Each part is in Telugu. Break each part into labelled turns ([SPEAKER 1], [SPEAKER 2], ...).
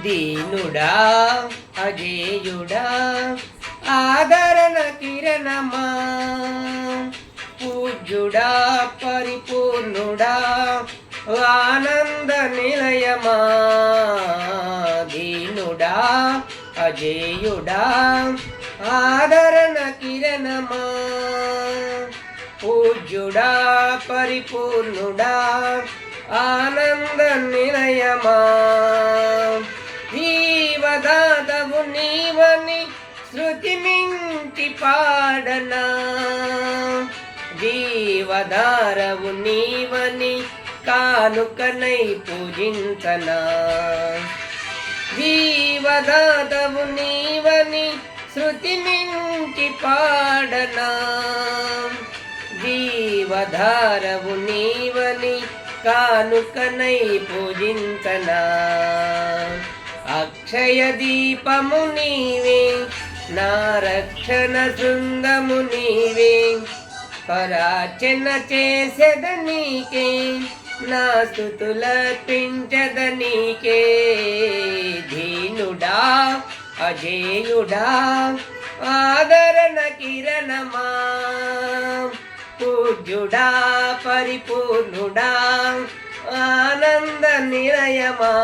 [SPEAKER 1] దీనుడా అజేయుడా ఆదరణ కిరణమా పూజ్యుడా పరిపూర్ణుడా ఆనంద నిలయమా దీనుడా అజేయుడా ఆదరణ కిరణమా పూజ్యుడా పరిపూర్ణుడా ఆనంద నిలయమా జీవదాతవు నీవని శృతి మించి పాడనా జీవధారవు నీవని కానుకనై పూజించనా జీవదాతవు నీవని శృతి మించి పాడనా జీవధారవు నీవని కానుకనై పూజించనా అక్షయ దీపము నీవే నా రక్షణ శృంగము నీవే పరాచన చేసెద నీకే నా స్తుతులర్పించద నీకే దీనుడా అజేయుడా ఆదరణ కిరణమా పూజ్యుడా పరిపూర్ణుడా ఆనంద నిలయమా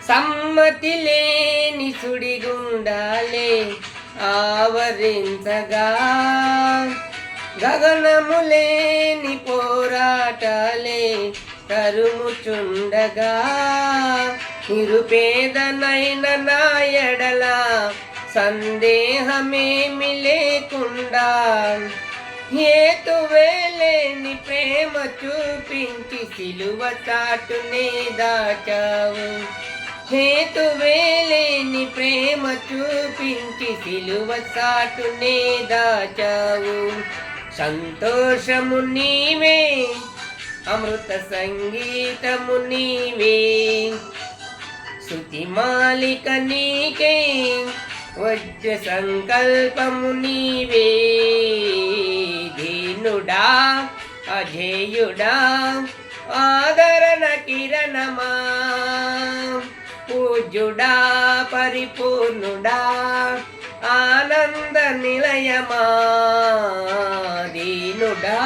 [SPEAKER 1] సమ్మతి లేని సుడిగుండాలే ఆవరించగా గగనము లేని పోరాటాలే తరుముచుండగా నిరుపేదనైన నా ఎడల సందేహమేమి లేకుండా హేతువేలేని ప్రేమ చూపించి సిలువ చాటునే దాచావు హేతువేలేని ప్రేమ చూపించి సిలువ చాటునే దాచావు సంతోషము నీవే అమృత సంగీతము నీవే శృతి మాలిక నీకే వజ్ర సంకల్పము నీవే దీనుడా అజేయుడా ఆదరణ కిరణమా పూజ్యుడా పరిపూర్ణుడా ఆనంద నిలయమా దీనుడా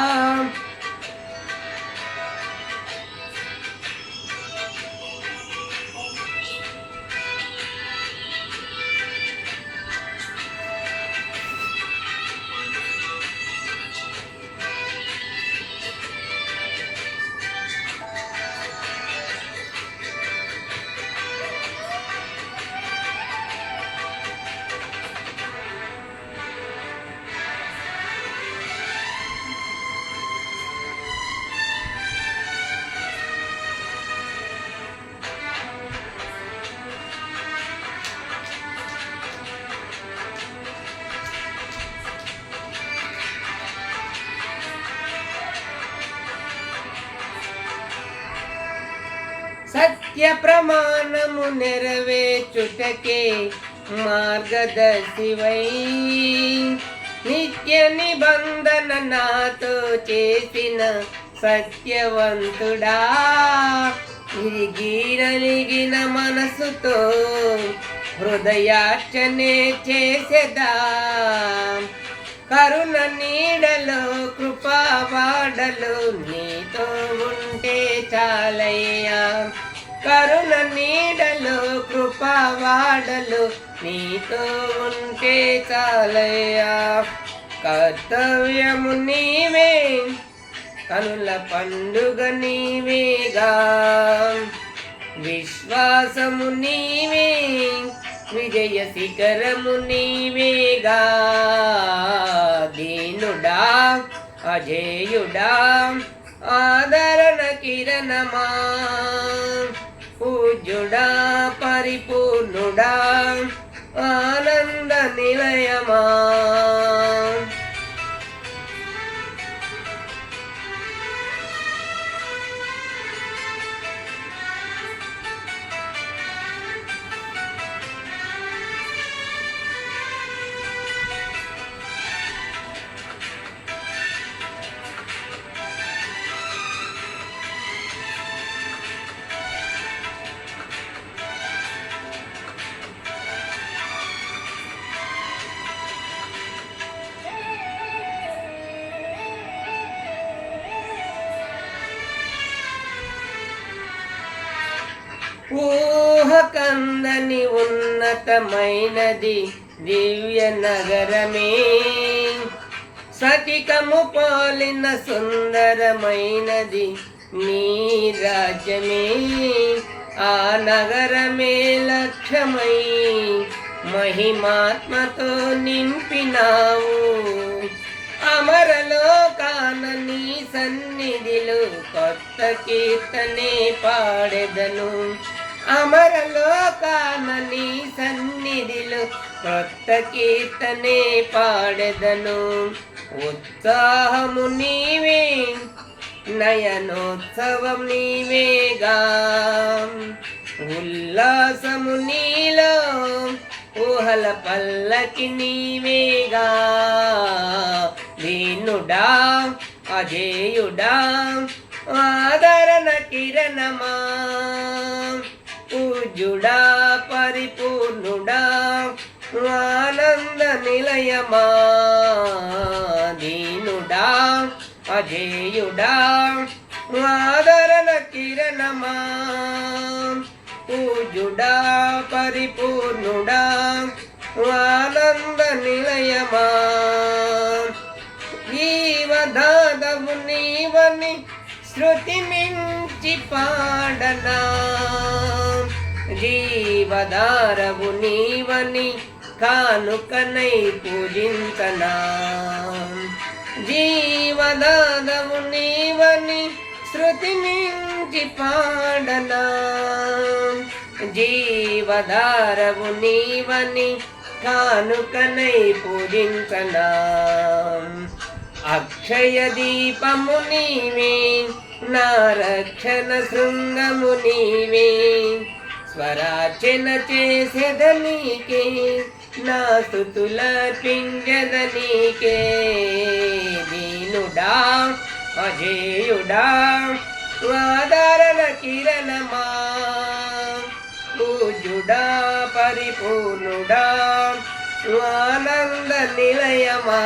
[SPEAKER 1] సత్య ప్రమాణము నెరవేర్చుటకే మార్గదర్శివై నిత్య నిబంధన నాతో చేసిన సత్యవంతుడా ఇరిగిన మనసుతో హృదయార్చనే చేసేదా కరుణ నీడలో కృపావాడలో నీతో ఉంటే చాలయ్యా కరుణ నీడలో కృపావాడలో నీతో ఉంటే చాలయ్యా కర్తవ్యము నీవే కనుల పండుగ నీవేగా విశ్వాసము నీవే విజయ శిఖరము నీవేగా దీనుడా అజేయుడా ఆదరణ కిరణమా పూజ్యుడా పరిపూర్ణుడా ఆనంద నిలయమా ఊహకందని ఉన్నతమైనది దివ్య నగరమే సతికము పోలిన సుందరమైనది నీ రాజ్యమే ఆ నగరమే లక్ష్యమై మహిమాత్మతో నింపినావు అమరలోకాన నీ సన్నిధిలో కొత్త కీర్తనే పాడెదను అమరలోకాన నీ సన్నిధిలో కొత్త కీర్తనే పాడెదను ఉత్సాహము నీవే నయనోత్సవం నీవేగా ఉల్లాసము నీలో ఊహల పల్లకి నీవేగా దీనుడా అజేయుడా ఆదరణ కిరణమా పూజ్యుడా పరిపూర్ణుడా ఆనంద నిలయమా దీనుడా అజేయుడా ఆదరణ కిరణమా పూజ్యుడా పరిపూర్ణుడా ఆనంద నిలయమా జీవదాదవు నీవని శృతి మించి పాడనా జీవధారవు నీవని కానుకనై పూజించనా జీవదాదవు నీవని శృతి మించి పాడనా జీవధారవు నీవని కానుకనై పూజించనా అక్షయ దీపము నీవే నా రక్షణ శృంగము నీవే స్వరార్చన చేసేద నీకే నా స్తుతుల పింజద నీకే దీనుడా అజేయుడా ఆదరణ కిరణమా పూజ్యుడా పరిపూర్ణుడా ఆనంద నిలయమా